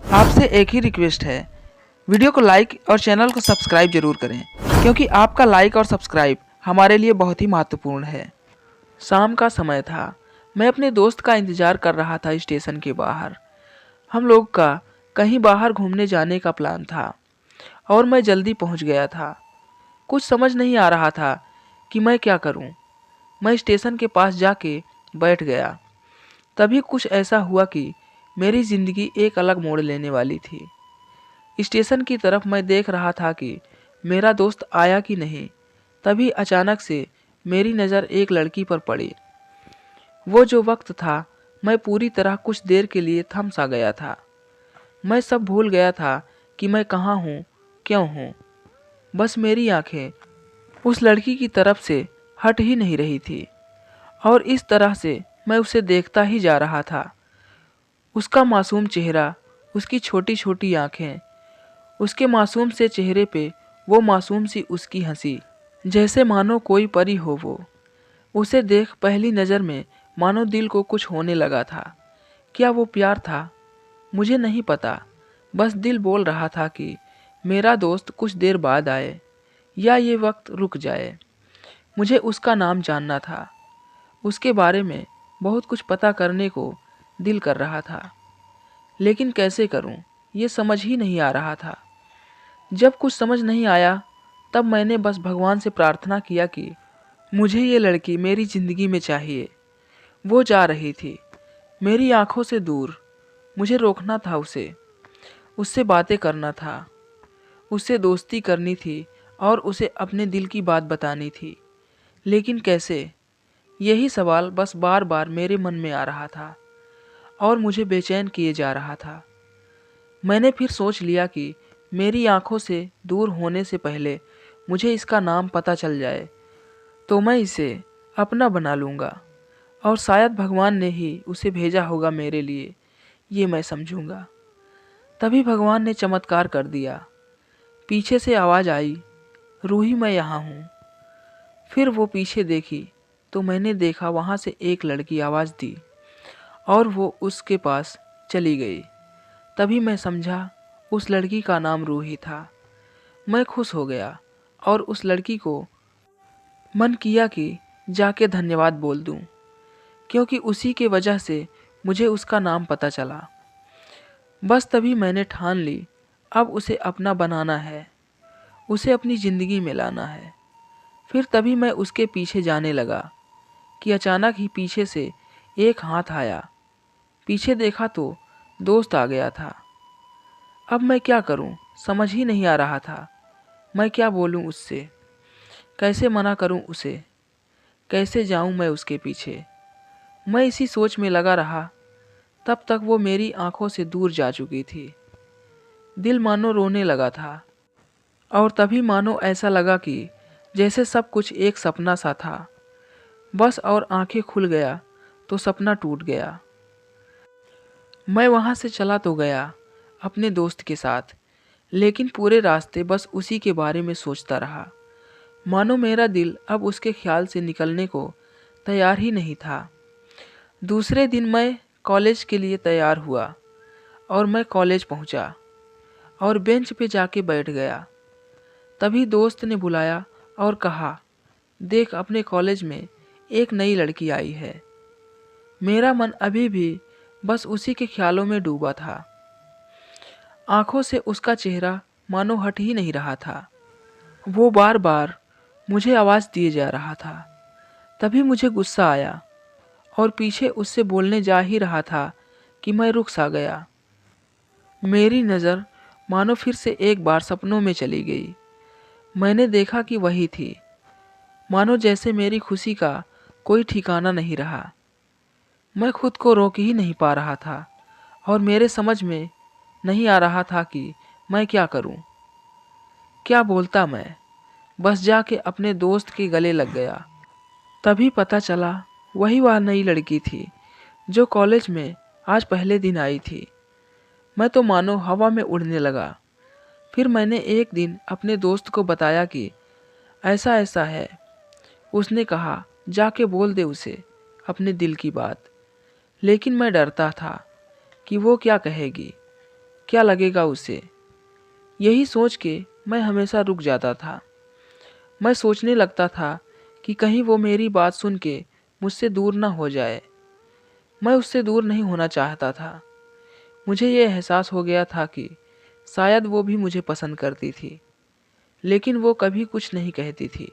आपसे एक ही रिक्वेस्ट है, वीडियो को लाइक और चैनल को सब्सक्राइब जरूर करें, क्योंकि आपका लाइक और सब्सक्राइब हमारे लिए बहुत ही महत्वपूर्ण है। शाम का समय था। मैं अपने दोस्त का इंतज़ार कर रहा था स्टेशन के बाहर। हम लोग का कहीं बाहर घूमने जाने का प्लान था और मैं जल्दी पहुंच गया था। कुछ समझ नहीं आ रहा था कि मैं क्या करूं। मैं स्टेशन के पास जाके बैठ गया। तभी कुछ ऐसा हुआ कि मेरी ज़िंदगी एक अलग मोड़ लेने वाली थी। स्टेशन की तरफ मैं देख रहा था कि मेरा दोस्त आया कि नहीं। तभी अचानक से मेरी नज़र एक लड़की पर पड़ी। वो जो वक्त था, मैं पूरी तरह कुछ देर के लिए थम सा गया था। मैं सब भूल गया था कि मैं कहाँ हूँ, क्यों हूँ। बस मेरी आंखें उस लड़की की तरफ से हट ही नहीं रही थी और इस तरह से मैं उसे देखता ही जा रहा था। उसका मासूम चेहरा, उसकी छोटी छोटी आंखें, उसके मासूम से चेहरे पे वो मासूम सी उसकी हंसी, जैसे मानो कोई परी हो वो। उसे देख पहली नज़र में मानो दिल को कुछ होने लगा था। क्या वो प्यार था? मुझे नहीं पता। बस दिल बोल रहा था कि मेरा दोस्त कुछ देर बाद आए या ये वक्त रुक जाए। मुझे उसका नाम जानना था। उसके बारे में बहुत कुछ पता करने को दिल कर रहा था, लेकिन कैसे करूं, ये समझ ही नहीं आ रहा था। जब कुछ समझ नहीं आया, तब मैंने बस भगवान से प्रार्थना किया कि मुझे ये लड़की मेरी ज़िंदगी में चाहिए। वो जा रही थी, मेरी आंखों से दूर। मुझे रोकना था उसे, उससे बातें करना था, उससे दोस्ती करनी थी और उसे अपने दिल की बात बतानी थी। लेकिन कैसे? यही सवाल बस बार बार मेरे मन में आ रहा था और मुझे बेचैन किए जा रहा था। मैंने फिर सोच लिया कि मेरी आंखों से दूर होने से पहले मुझे इसका नाम पता चल जाए तो मैं इसे अपना बना लूँगा और शायद भगवान ने ही उसे भेजा होगा मेरे लिए, ये मैं समझूंगा। तभी भगवान ने चमत्कार कर दिया। पीछे से आवाज़ आई, रूही मैं यहाँ हूँ। फिर वो पीछे देखी तो मैंने देखा वहाँ से एक लड़की आवाज़ दी और वो उसके पास चली गई। तभी मैं समझा उस लड़की का नाम रूही था। मैं खुश हो गया और उस लड़की को मन किया कि जाके धन्यवाद बोल दूं, क्योंकि उसी के वजह से मुझे उसका नाम पता चला। बस तभी मैंने ठान ली, अब उसे अपना बनाना है, उसे अपनी ज़िंदगी में लाना है। फिर तभी मैं उसके पीछे जाने लगा कि अचानक ही पीछे से एक हाथ आया। पीछे देखा तो दोस्त आ गया था। अब मैं क्या करूं, समझ ही नहीं आ रहा था। मैं क्या बोलूं उससे, कैसे मना करूं उसे, कैसे जाऊं मैं उसके पीछे। मैं इसी सोच में लगा रहा। तब तक वो मेरी आंखों से दूर जा चुकी थी। दिल मानो रोने लगा था और तभी मानो ऐसा लगा कि जैसे सब कुछ एक सपना सा था। बस और आंखें खुल गया तो सपना टूट गया। मैं वहाँ से चला तो गया अपने दोस्त के साथ, लेकिन पूरे रास्ते बस उसी के बारे में सोचता रहा। मानो मेरा दिल अब उसके ख्याल से निकलने को तैयार ही नहीं था। दूसरे दिन मैं कॉलेज के लिए तैयार हुआ और मैं कॉलेज पहुंचा और बेंच पे जाके बैठ गया। तभी दोस्त ने बुलाया और कहा, देख अपने कॉलेज में एक नई लड़की आई है। मेरा मन अभी भी बस उसी के ख्यालों में डूबा था। आंखों से उसका चेहरा मानो हट ही नहीं रहा था। वो बार बार मुझे आवाज़ दिए जा रहा था। तभी मुझे गुस्सा आया और पीछे उससे बोलने जा ही रहा था कि मैं रुक सा गया। मेरी नज़र मानो फिर से एक बार सपनों में चली गई। मैंने देखा कि वही थी। मानो जैसे मेरी खुशी का कोई ठिकाना नहीं रहा। मैं खुद को रोक ही नहीं पा रहा था और मेरे समझ में नहीं आ रहा था कि मैं क्या करूं, क्या बोलता मैं। बस जाके अपने दोस्त के गले लग गया। तभी पता चला वही वह नई लड़की थी जो कॉलेज में आज पहले दिन आई थी। मैं तो मानो हवा में उड़ने लगा। फिर मैंने एक दिन अपने दोस्त को बताया कि ऐसा ऐसा है। उसने कहा जाके बोल दे उसे अपने दिल की बात। लेकिन मैं डरता था कि वो क्या कहेगी। क्या लगेगा उसे। यही सोच के मैं हमेशा रुक जाता था। मैं सोचने लगता था कि कहीं वो मेरी बात सुन के मुझसे दूर ना हो जाए। मैं उससे दूर नहीं होना चाहता था। मुझे ये एहसास हो गया था कि शायद वो भी मुझे पसंद करती थी, लेकिन वो कभी कुछ नहीं कहती थी।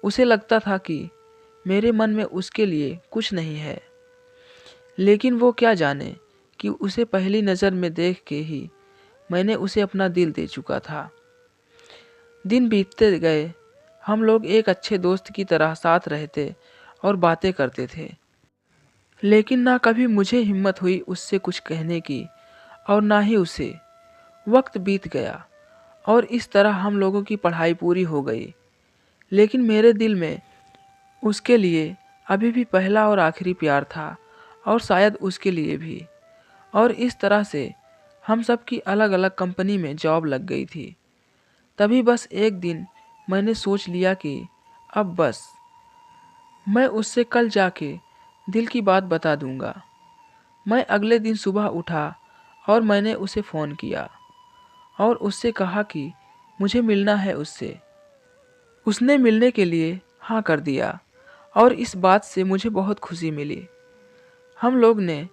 उसे लगता था कि मेरे मन में उसके लिए कुछ नहीं है, लेकिन वो क्या जाने कि उसे पहली नज़र में देख के ही मैंने उसे अपना दिल दे चुका था। दिन बीतते गए, हम लोग एक अच्छे दोस्त की तरह साथ रहते और बातें करते थे, लेकिन ना कभी मुझे हिम्मत हुई उससे कुछ कहने की और ना ही उसे। वक्त बीत गया और इस तरह हम लोगों की पढ़ाई पूरी हो गई, लेकिन मेरे दिल में उसके लिए अभी भी पहला और आखिरी प्यार था, और शायद उसके लिए भी। और इस तरह से हम सब की अलग अलग कंपनी में जॉब लग गई थी। तभी बस एक दिन मैंने सोच लिया कि अब बस, मैं उससे कल जाके दिल की बात बता दूंगा। मैं अगले दिन सुबह उठा और मैंने उसे फ़ोन किया और उससे कहा कि मुझे मिलना है उससे। उसने मिलने के लिए हाँ कर दिया और इस बात से मुझे बहुत खुशी मिली। हम लोग ने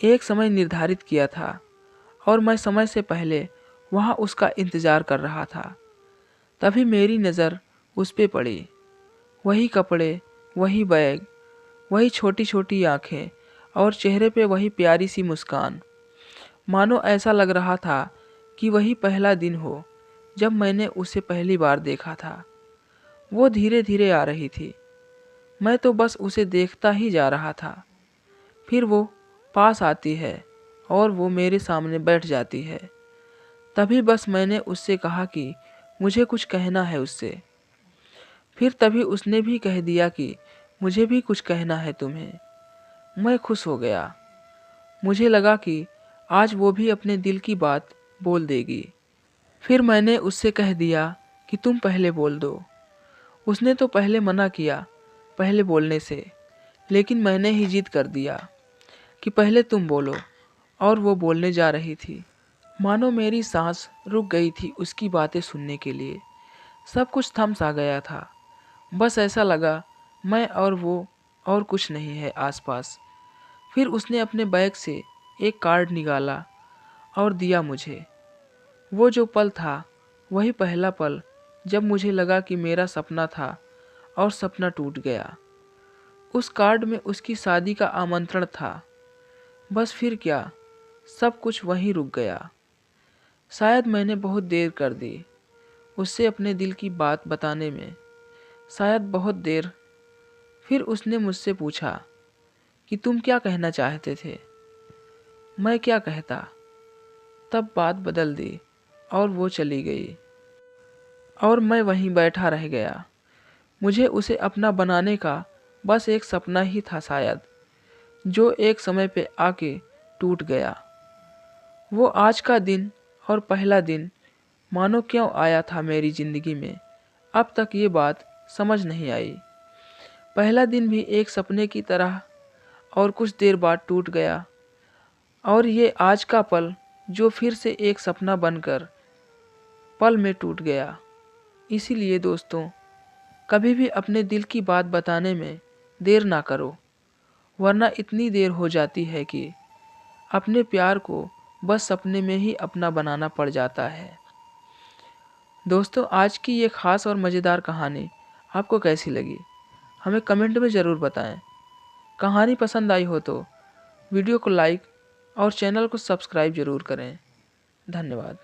एक समय निर्धारित किया था और मैं समय से पहले वहाँ उसका इंतज़ार कर रहा था। तभी मेरी नज़र उस पे पड़ी। वही कपड़े, वही बैग, वही छोटी छोटी आँखें और चेहरे पे वही प्यारी सी मुस्कान। मानो ऐसा लग रहा था कि वही पहला दिन हो जब मैंने उसे पहली बार देखा था। वो धीरे धीरे आ रही थी। मैं तो बस उसे देखता ही जा रहा था। फिर वो पास आती है और वो मेरे सामने बैठ जाती है। तभी बस मैंने उससे कहा कि मुझे कुछ कहना है उससे। फिर तभी उसने भी कह दिया कि मुझे भी कुछ कहना है तुम्हें। मैं खुश हो गया। मुझे लगा कि आज वो भी अपने दिल की बात बोल देगी। फिर मैंने उससे कह दिया कि तुम पहले बोल दो। उसने तो पहले मना किया पहले बोलने से, लेकिन मैंने ही जिद कर दिया कि पहले तुम बोलो, और वो बोलने जा रही थी। मानो मेरी सांस रुक गई थी उसकी बातें सुनने के लिए। सब कुछ थम सा गया था। बस ऐसा लगा मैं और वो और कुछ नहीं है आसपास। फिर उसने अपने बैग से एक कार्ड निकाला और दिया मुझे। वो जो पल था वही पहला पल जब मुझे लगा कि मेरा सपना था और सपना टूट गया। उस कार्ड में उसकी शादी का आमंत्रण था। बस फिर क्या, सब कुछ वहीं रुक गया। शायद मैंने बहुत देर कर दी उससे अपने दिल की बात बताने में, शायद बहुत देर। फिर उसने मुझसे पूछा कि तुम क्या कहना चाहते थे। मैं क्या कहता। तब बात बदल दी और वो चली गई और मैं वहीं बैठा रह गया। मुझे उसे अपना बनाने का बस एक सपना ही था शायद, जो एक समय पे आके टूट गया। वो आज का दिन और पहला दिन मानो क्यों आया था मेरी ज़िंदगी में, अब तक ये बात समझ नहीं आई। पहला दिन भी एक सपने की तरह और कुछ देर बाद टूट गया, और ये आज का पल जो फिर से एक सपना बनकर पल में टूट गया। इसीलिए दोस्तों, कभी भी अपने दिल की बात बताने में देर ना करो, वरना इतनी देर हो जाती है कि अपने प्यार को बस सपने में ही अपना बनाना पड़ जाता है। दोस्तों, आज की ये ख़ास और मज़ेदार कहानी आपको कैसी लगी, हमें कमेंट में ज़रूर बताएं। कहानी पसंद आई हो तो वीडियो को लाइक और चैनल को सब्सक्राइब ज़रूर करें। धन्यवाद।